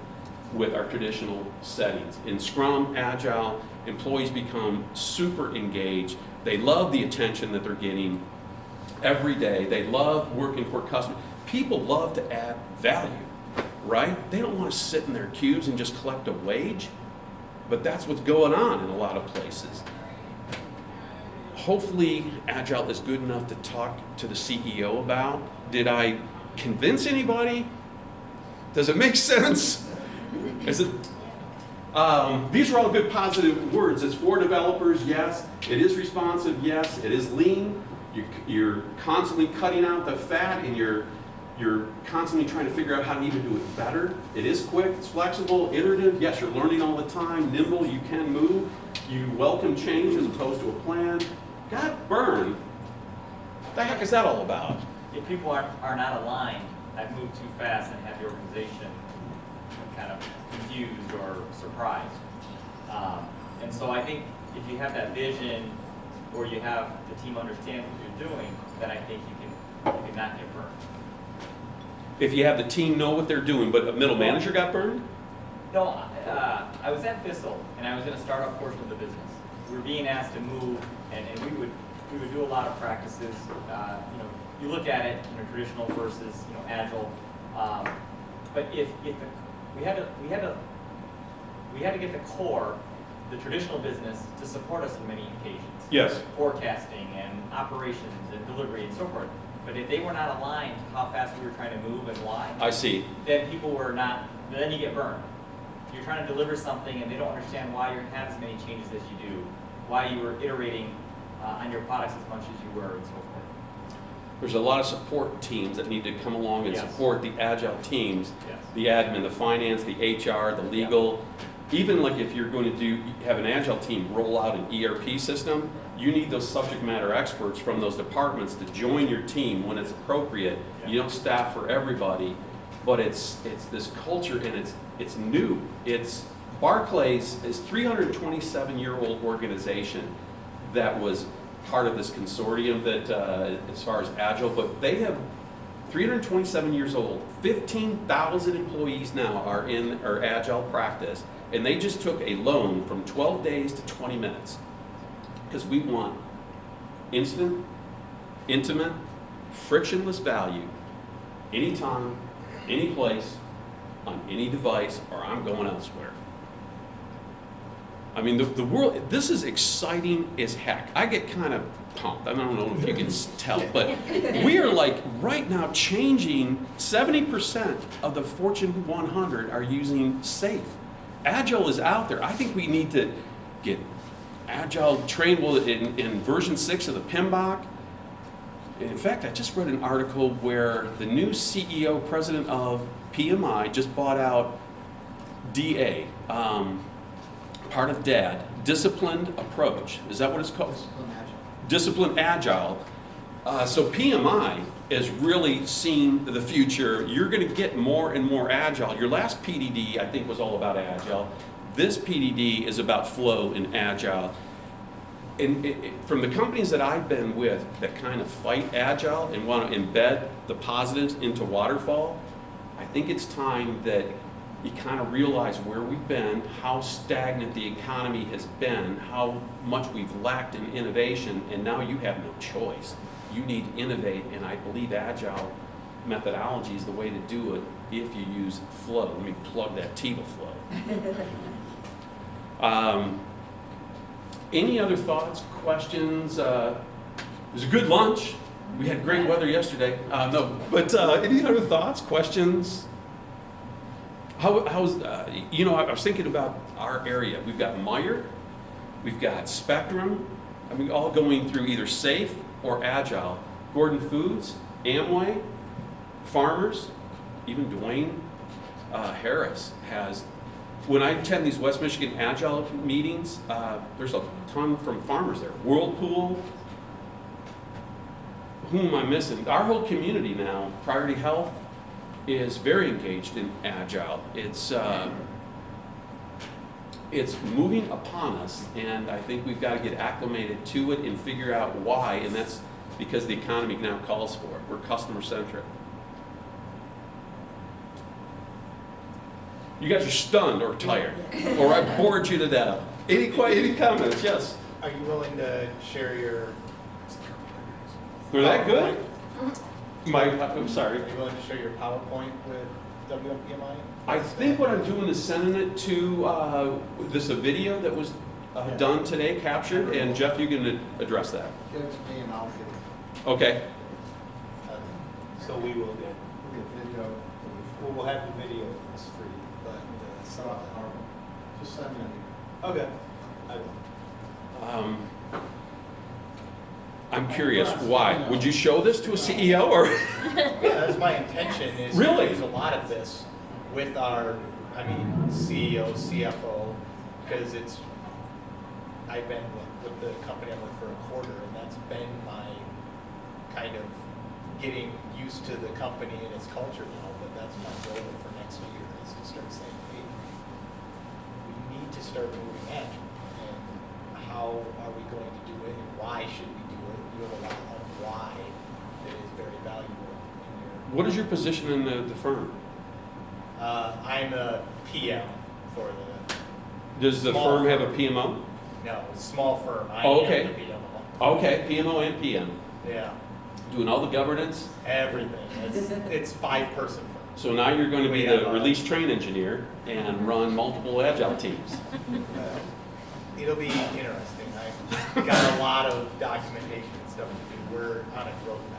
with our traditional settings. In Scrum, Agile, employees become super engaged. They love the attention that they're getting every day. They love working for customers. People love to add value, right? They don't want to sit in their cubes and just collect a wage, but that's what's going on in a lot of places. Hopefully, Agile is good enough to talk to the CEO about. Did I convince anybody? Does it make sense? Is it? These are all good positive words. It's for developers, yes. It is responsive, yes. It is lean. You're constantly cutting out the fat, and you're constantly trying to figure out how to even do it better. It is quick, it's flexible, iterative. Yes, you're learning all the time. Nimble, you can move. You welcome change as opposed to a plan. God burn. What the heck is that all about? If people are not aligned, I've moved too fast and have the organization kind of confused or surprised. And so I think if you have that vision, or you have the team understand what you're doing, then I think you can not get burned. If you have the team know what they're doing, but a middle manager got burned? No, I was at Thistle, and I was in a startup portion of the business. We were being asked to move, and we would do a lot of practices. You look at it, traditional versus agile. But if we had to get the core, the traditional business, to support us in many occasions. Yes. Forecasting and operations and delivery and so forth. But if they were not aligned to how fast we were trying to move and why, I see. then people were not, then you get burned. You're trying to deliver something and they don't understand why you have as many changes as you do, why you were iterating on your products as much as you were, and so forth. There's a lot of support teams that need to come along and Yes. support the agile teams, Yes. the admin, the finance, the HR, the legal. Even like if you're going to have an agile team roll out an ERP system, you need those subject matter experts from those departments to join your team when it's appropriate. Yeah. You don't staff for everybody, but it's this culture, and it's new. It's Barclays is 327-year-old organization that was part of this consortium that as far as agile, but they have 327 years old. 15,000 employees now are in our agile practice, and they just took a loan from 12 days to 20 minutes because we want instant, intimate, frictionless value anytime, any place, on any device, or I'm going elsewhere. I mean, the world, this is exciting as heck. I get kind of pumped. I don't know if you can tell, but we are like right now changing 70% of the Fortune 100 are using SAFe. Agile is out there. I think we need to get Agile trained in version 6 of the PMBOK. In fact, I just read an article where the new CEO, president of PMI, just bought out DA. Part of DAD, disciplined approach. Is that what it's called? Disciplined Agile. So PMI is really seeing the future. You're going to get more and more agile. Your last PDD, I think, was all about agile. This PDD is about flow and agile. And from the companies that I've been with that kind of fight agile and want to embed the positives into waterfall, I think it's time that you kind of realize where we've been, how stagnant the economy has been, how much we've lacked in innovation, and now you have no choice. You need to innovate, and I believe agile methodology is the way to do it if you use flow. Let me plug that TIVA flow. Any other thoughts, questions? It was a good lunch. We had great weather yesterday. Any other thoughts, questions? How's I was thinking about our area. We've got Meyer, we've got Spectrum. I mean, all going through either safe or agile. Gordon Foods, Amway, Farmers, even Dwayne Harris has. When I attend these West Michigan Agile meetings, there's a ton from farmers there. Whirlpool, who am I missing? Our whole community now, Priority Health, is very engaged in Agile. It's moving upon us, and I think we've got to get acclimated to it and figure out why, and that's because the economy now calls for it. We're customer-centric. You guys are stunned or tired, or I bored you to death. Any comments? Yes. Are you willing to share your? Were that good? I'm sorry. Are you willing to share your PowerPoint with WMPMI? I think what I'm doing is sending it to a video that was done today, captured, and Jeff, you can address that. Give it to me and I'll get it. Okay. So we will get. We'll get video. Well, we'll have the video. It's free, but Some of the hard. Just send me. okay. I will. I'm curious, why? Would you show this to a CEO or? Yeah, that's my intention. Is Really? to use a lot of this with our, CEO, CFO, because I've been with the company I'm with for a quarter, and that's been my kind of getting used to the company and its culture now. But that's my goal for next year is to start saying, hey, we need to start moving agile, and how are we going to do it, and why should we do it? You have a lot of why that is very valuable in your. What is your position in the firm? I'm a PM for the, Does the Small firm have a firm. PMO? no, small firm. I Oh, am okay. the PMO. Okay, PMO and PM. Yeah, Doing all the governance. everything. It's 5-person firm. So now you're going to be We the have, release train engineer and run multiple agile teams. It'll be interesting. I've got a lot of documentation and stuff to do. We're on a growth path.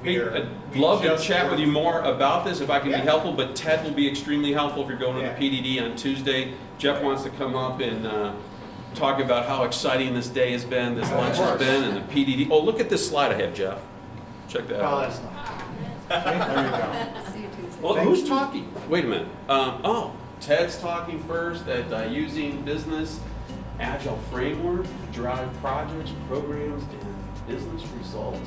Hey, We're- I'd we love to just chat with you more about this if I can be Yeah. helpful, but Ted will be extremely helpful if you're going to the Yeah. PDD on Tuesday. Jeff wants to come up and talk about how exciting this day has been, this lunch has been, and the PDD. Oh, look at this slide I have, Jeff. Check that Oh, out. that's not. There you go. See you Tuesday. Well, who's talking? Wait a minute. Ted's talking first at using business agile framework to drive projects, programs, and business results.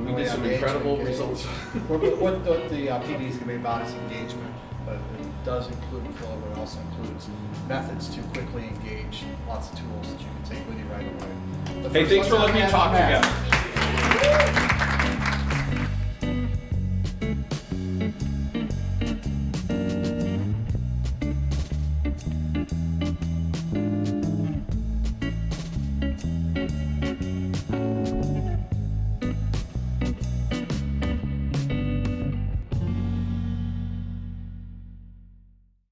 We did some incredible results. What the PD is going to be about is engagement, but it does include flow, but it also includes methods to quickly engage, lots of tools that you can take with you right away. The Hey, first thanks for lesson letting me I had talk, is you math. guys.